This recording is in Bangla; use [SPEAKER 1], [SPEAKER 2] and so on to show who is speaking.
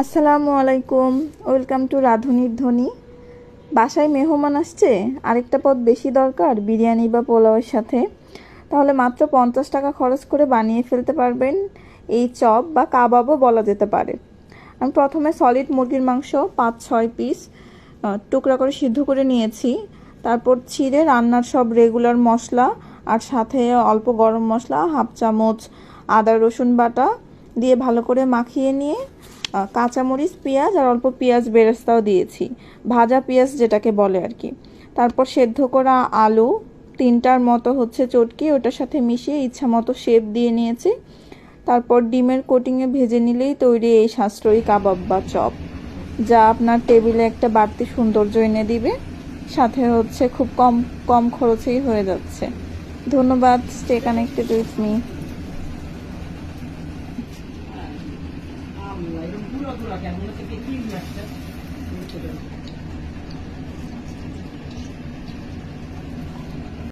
[SPEAKER 1] আসসালামু আলাইকুম। ওয়েলকাম টু রাঁধুনির ধ্বনি। বাসায় মেহমান আসছে, আরেকটা পদ বেশি দরকার বিরিয়ানি বা পোলাওয়ের সাথে, তাহলে মাত্র 50 টাকা খরচ করে বানিয়ে ফেলতে পারবেন এই চপ বা কাবাবও বলা যেতে পারে। আমি প্রথমে সলিড মুরগির মাংস 5-6 পিস টুকরা করে সিদ্ধ করে নিয়েছি। তারপর ছিঁড়ে রান্নার সব রেগুলার মশলা আর সাথে অল্প গরম মশলা, হাফ চামচ আদা রসুন বাটা দিয়ে ভালো করে মাখিয়ে নিয়ে কাঁচামরিচ, পেঁয়াজ আর অল্প পেঁয়াজ বেরেস্তাও দিয়েছি, ভাজা পেঁয়াজ যেটাকে বলে আর কি। তারপর সেদ্ধ করা আলু 3টার মতো চটকি ওটার সাথে মিশিয়ে ইচ্ছা মতো শেপ দিয়ে নিয়েছি। তারপর ডিমের কোটিংয়ে ভেজে নিলেই তৈরি এই সাশ্রয়ী কাবাব বা চপ, যা আপনার টেবিলে একটা বাড়তি সৌন্দর্য এনে দিবে। সাথে খুব কম কম খরচেই হয়ে যাচ্ছে। ধন্যবাদ। Stay connected with me.